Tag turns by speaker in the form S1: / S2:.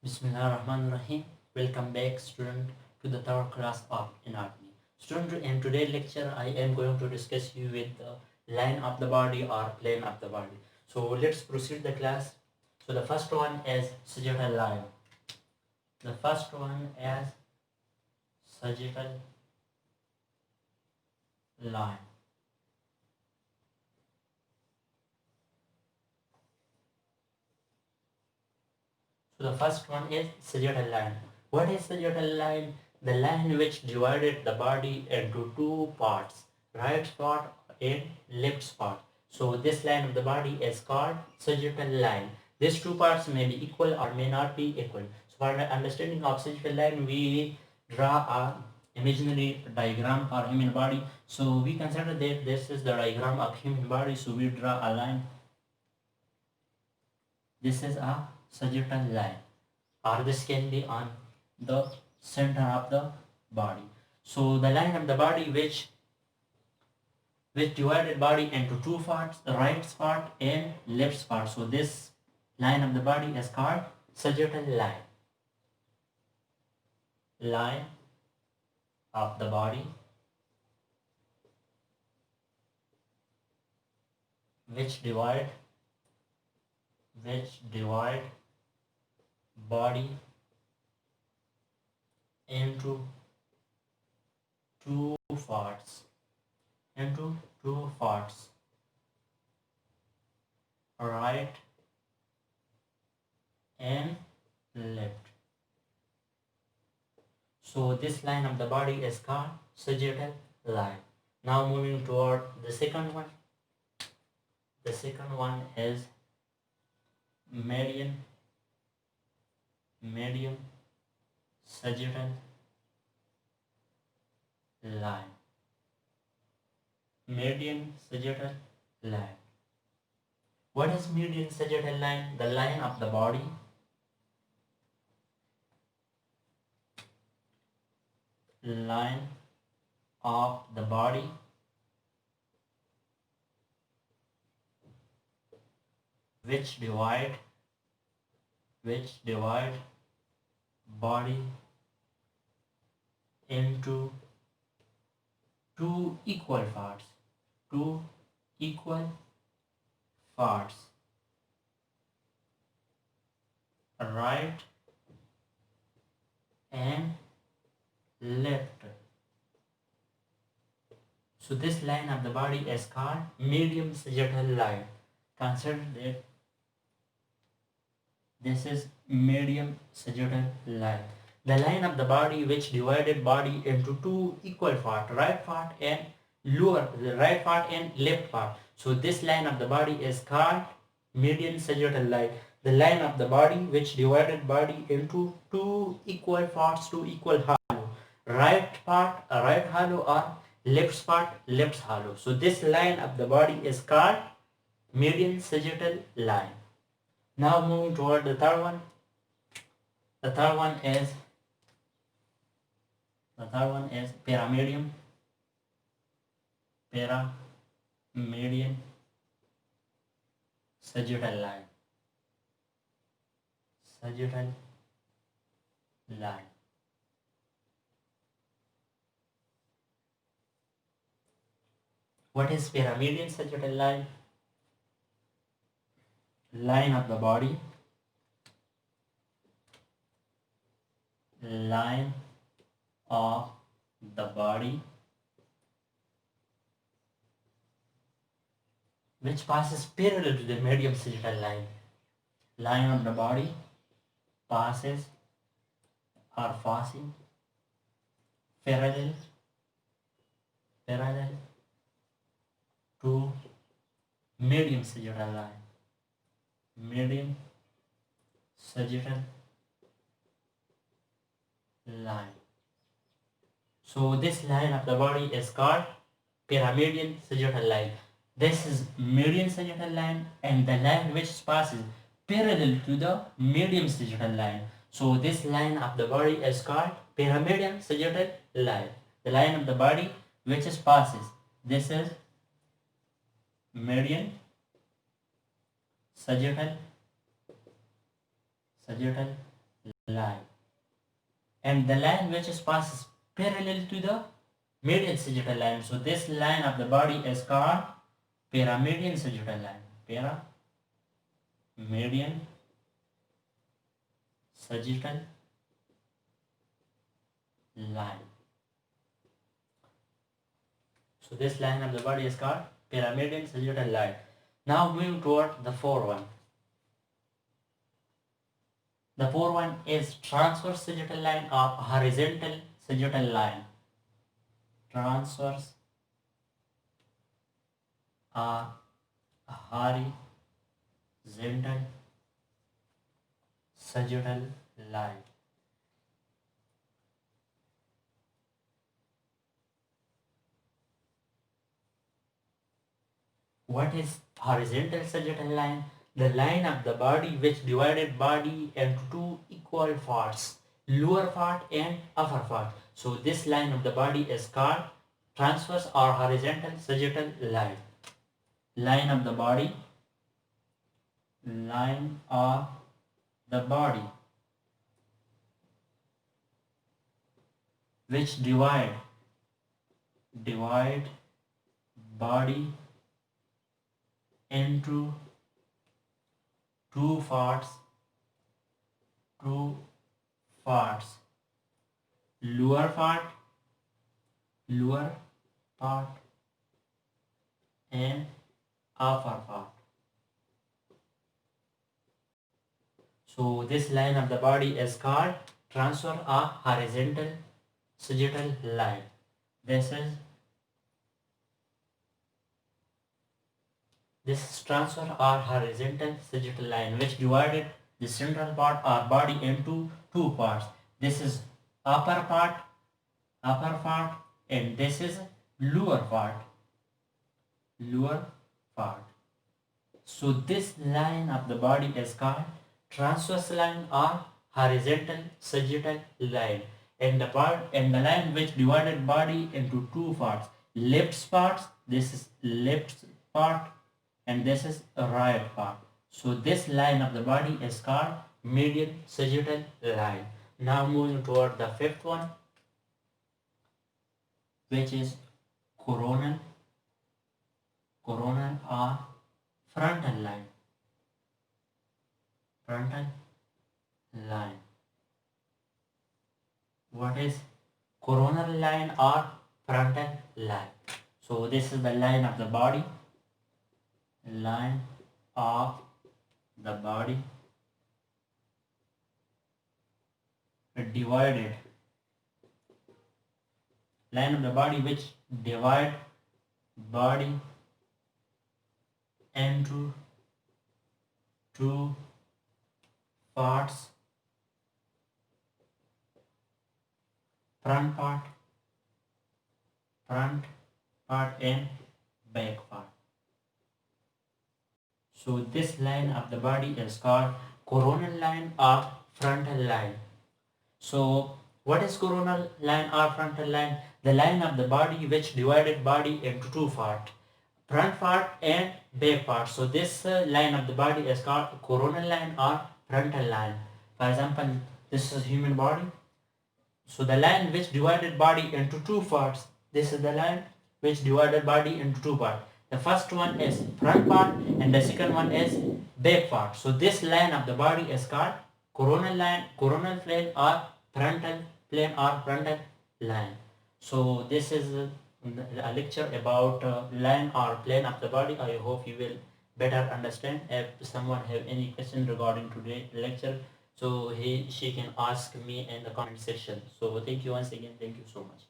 S1: Bismillahirrahmanirrahim. Welcome back, student, to the third class of anatomy. Student, in today's lecture, I am going to discuss you with the line of the body or plane of the body. So let's proceed the class. So the first one is sagittal line. The first one is sagittal line. So the first one is sagittal line. What is sagittal line? The line which divided the body into two parts, right part and left part. So this line of the body is called sagittal line. These two parts may be equal or may not be equal. So for the understanding of sagittal line, we draw a imaginary diagram for human body. So we consider that this is the diagram of human body. So we draw a line. This is a sagittal line, or this can be on the center of the body. So the line of the body which divided body into two parts, the right part and left part. So this line of the body is called sagittal line. Line of the body which divide body into two parts, right and left. So this line of the body is called sagittal line. Now moving toward the second one. The second one is median sagittal line. Median sagittal line. What is median sagittal line? The line of the body which divide body into two equal parts, right and left. So this line of the body is called median sagittal line. Consider that this is median sagittal line. The line of the body which divided body into two equal parts, right part and left part. So this line of the body is called median sagittal line. The line of the body which divided body into two equal parts, two equal hollow. Right part, a right hollow, or left part, left hollow. So this line of the body is called median sagittal line. Now moving toward the third one. The third one is paramedian sagittal line. What is paramedian sagittal line? Line of the body which passes parallel to the median sagittal line. Line of the body passes or passing parallel to median sagittal line. Median sagittal line. So this line of the body is called paramedian sagittal line. This is median sagittal line and the line which passes parallel to the median sagittal line. So this line of the body is called paramedian sagittal line. The line of the body which passes. This is median sagittal line, and the line which passes parallel to the median sagittal line. So this line of the body is called paramedian sagittal line. Paramedian sagittal line. So this line of the body is called paramedian sagittal line. Now moving toward the 4-1. The 4-1 is transverse sagittal line or horizontal sagittal line. Transverse or horizontal sagittal line. What is horizontal sagittal line? The line of the body which divided body into two equal parts, lower part and upper part. So this line of the body is called transverse or horizontal sagittal line. Line of the body, line of the body which divide body into two parts, lower part and upper part. So this line of the body is called transverse or horizontal sagittal line. This is transverse or horizontal sagittal line which divided the central part or body into two parts. This is upper part, and this is lower part. So this line of the body is called transverse line or horizontal sagittal line, and the line which divided body into two parts, left part, this is left part, and this is right part. So this line of the body is called median sagittal line. Now moving toward the 5th one, which is coronal or frontal line. What is coronal line or frontal line? So this is the line of the body, divided, line of the body which divide body into two parts, front part and back part. So this line of the body is called coronal line or frontal line. So what is coronal line or frontal line? The line of the body which divided body into two parts, front part and back part. So this line of the body is called coronal line or frontal line. For example, this is human body. So the line which divided body into two parts, this is the line which divided body into two parts. The first one is front part and the second one is back part. So this line of the body is called coronal line, coronal plane or frontal plane or frontal line. So this is a lecture about line or plane of the body. I hope you will better understand. If someone have any question regarding today's lecture, so she can ask me in the comment section. So thank you once again. Thank you so much.